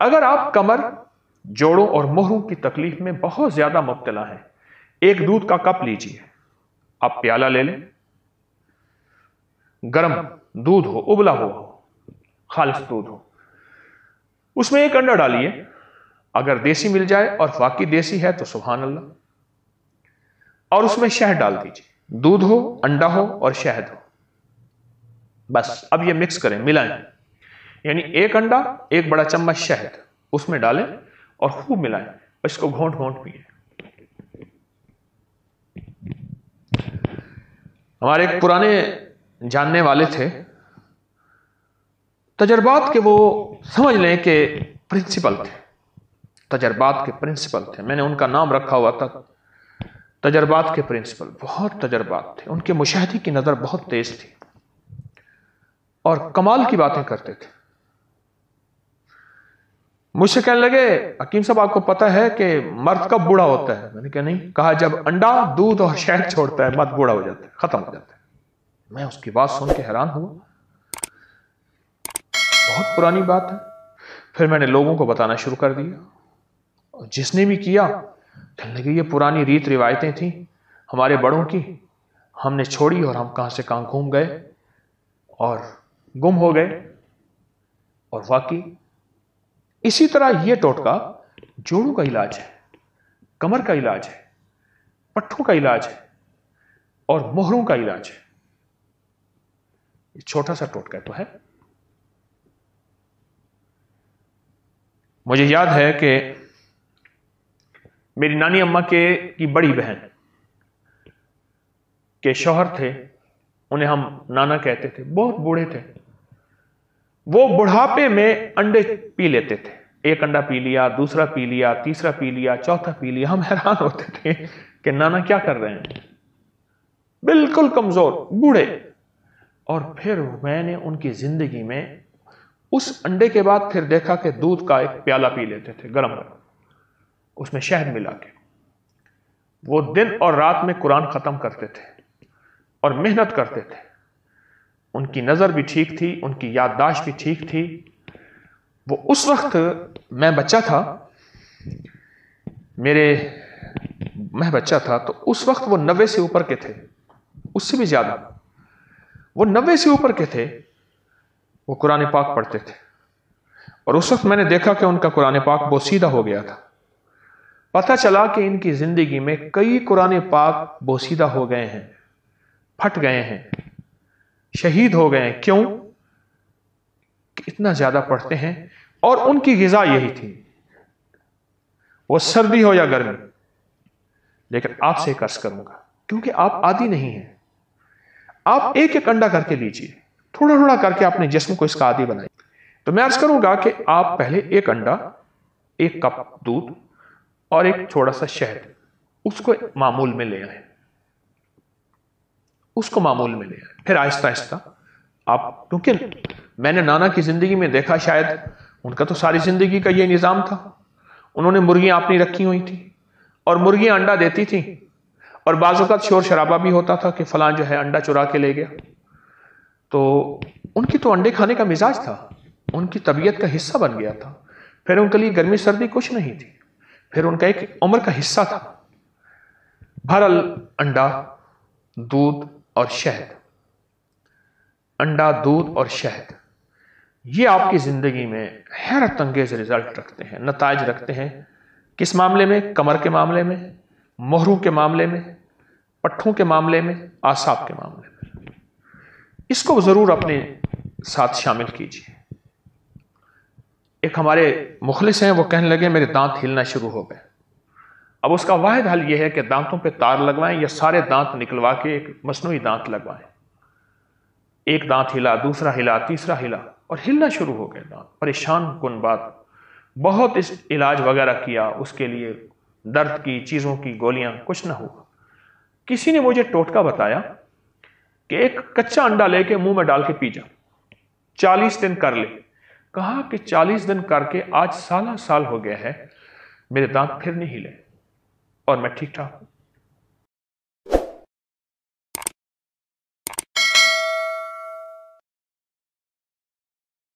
اگر آپ کمر، جوڑوں اور مہروں کی تکلیف میں بہت زیادہ مبتلا ہیں، ایک دودھ کا کپ لیجیے، آپ پیالہ لے لیں، گرم دودھ ہو، ابلا ہو، خالص دودھ ہو، اس میں ایک انڈا ڈالیے، اگر دیسی مل جائے اور واقعی دیسی ہے تو سبحان اللہ، اور اس میں شہد ڈال دیجیے، دودھ ہو، انڈا ہو اور شہد ہو، بس اب یہ مکس کریں، ملائیں، یعنی ایک انڈا، ایک بڑا چمچ شہد اس میں ڈالیں اور خوب ملائیں، اس کو گھونٹ گھونٹ پیئیں۔ ہمارے ایک پرانے جاننے والے تھے، تجربات کے وہ سمجھ لیں کہ پرنسپل تھے، تجربات کے پرنسپل تھے، میں نے ان کا نام رکھا ہوا تھا تجربات کے پرنسپل، بہت تجربات تھے، ان کے مشاہدے کی نظر بہت تیز تھی اور کمال کی باتیں کرتے تھے۔ مجھ سے کہنے لگے، حکیم صاحب آپ کو پتہ ہے کہ مرد کب بوڑھا ہوتا ہے؟ میں نے کہا نہیں۔ کہا جب انڈا، دودھ اور شہد چھوڑتا ہے مرد بوڑھا ہو جاتا ہے، ختم ہو جاتا ہے۔ میں اس کی بات سن کے حیران ہوا، بہت پرانی بات ہے۔ پھر میں نے لوگوں کو بتانا شروع کر دیا، جس نے بھی کیا کہنے لگے یہ پرانی ریت روایتیں تھیں ہمارے بڑوں کی، ہم نے چھوڑی اور ہم کہاں سے کہاں گھوم گئے اور گم ہو گئے۔ اور واقعی اسی طرح یہ ٹوٹکا جوڑوں کا علاج ہے، کمر کا علاج ہے، پٹھوں کا علاج ہے اور مہروں کا علاج ہے۔ یہ چھوٹا سا ٹوٹکا تو ہے۔ مجھے یاد ہے کہ میری نانی اماں کی بڑی بہن کے شوہر تھے، انہیں ہم نانا کہتے تھے، بہت بوڑھے تھے، وہ بڑھاپے میں انڈے پی لیتے تھے، ایک انڈا پی لیا، دوسرا پی لیا، تیسرا پی لیا، چوتھا پی لیا۔ ہم حیران ہوتے تھے کہ نانا کیا کر رہے ہیں، بالکل کمزور بوڑھے۔ اور پھر میں نے ان کی زندگی میں اس انڈے کے بعد پھر دیکھا کہ دودھ کا ایک پیالہ پی لیتے تھے گرم گرم، اس میں شہد ملا کے۔ وہ دن اور رات میں قرآن ختم کرتے تھے اور محنت کرتے تھے، ان کی نظر بھی ٹھیک تھی، ان کی یادداشت بھی ٹھیک تھی۔ وہ اس وقت میں بچہ تھا، میں بچہ تھا تو اس وقت وہ 90 سے اوپر کے تھے، اس سے بھی زیادہ، وہ 90 سے اوپر کے تھے، وہ قرآن پاک پڑھتے تھے۔ اور اس وقت میں نے دیکھا کہ ان کا قرآن پاک بوسیدہ ہو گیا تھا۔ پتہ چلا کہ ان کی زندگی میں کئی قرآن پاک بوسیدہ ہو گئے ہیں، پھٹ گئے ہیں، شہید ہو گئے ہیں۔ کیوں؟ کہ اتنا زیادہ پڑھتے ہیں اور ان کی غذا یہی تھی، وہ سردی ہو یا گرمی۔ لیکن آپ سے ایک عرض کروں گا، کیونکہ آپ عادی نہیں ہیں، آپ ایک ایک انڈا کر کے لیجئے، تھوڑا تھوڑا کر کے اپنے جسم کو اس کا عادی بنائیں۔ تو میں عرض کروں گا کہ آپ پہلے ایک انڈا، ایک کپ دودھ اور ایک تھوڑا سا شہد، اس کو معمول میں لے آئیں، اس کو معمول میں لے آئیں۔ پھر آہستہ آہستہ آپ، کیونکہ میں نے نانا کی زندگی میں دیکھا، شاید ان کا تو ساری زندگی کا یہ نظام تھا، انہوں نے مرغیاں اپنی رکھی ہوئی تھیں اور مرغیاں انڈا دیتی تھیں، اور بعض اوقات شور شرابہ بھی ہوتا تھا کہ فلاں جو ہے انڈا چرا کے لے گیا۔ تو ان کی تو انڈے کھانے کا مزاج تھا، ان کی طبیعت کا حصہ بن گیا تھا۔ پھر ان کے لیے گرمی سردی کچھ نہیں تھی، پھر ان کا ایک عمر کا حصہ تھا۔ بہرحال انڈا، دودھ اور شہد، انڈا، دودھ اور شہد، یہ آپ کی زندگی میں حیرت انگیز رزلٹ رکھتے ہیں، نتائج رکھتے ہیں۔ کس معاملے میں؟ کمر کے معاملے میں، مہروں کے معاملے میں، پٹھوں کے معاملے میں، اعصاب کے معاملے میں۔ اس کو ضرور اپنے ساتھ شامل کیجیے۔ ایک ہمارے مخلص ہیں، وہ کہنے لگے میرے دانت ہلنا شروع ہو گئے۔ اب اس کا واحد حل یہ ہے کہ دانتوں پہ تار لگوائیں یا سارے دانت نکلوا کے ایک مصنوعی دانت لگوائیں۔ ایک دانت ہلا، دوسرا ہلا، تیسرا ہلا، اور ہلنا شروع ہو گئے دانت۔ پریشان کن بات، بہت اس علاج وغیرہ کیا، اس کے لیے درد کی چیزوں کی گولیاں، کچھ نہ ہوا۔ کسی نے مجھے ٹوٹکا بتایا کہ ایک کچا انڈا لے کے منہ میں ڈال کے پی جا، 40 دن کر لے۔ کہا کہ 40 دن کر کے آج سالہ سال ہو گیا ہے، میرے دانت پھر نہیں ہلے اور میں ٹھیک ٹھاک ہوں۔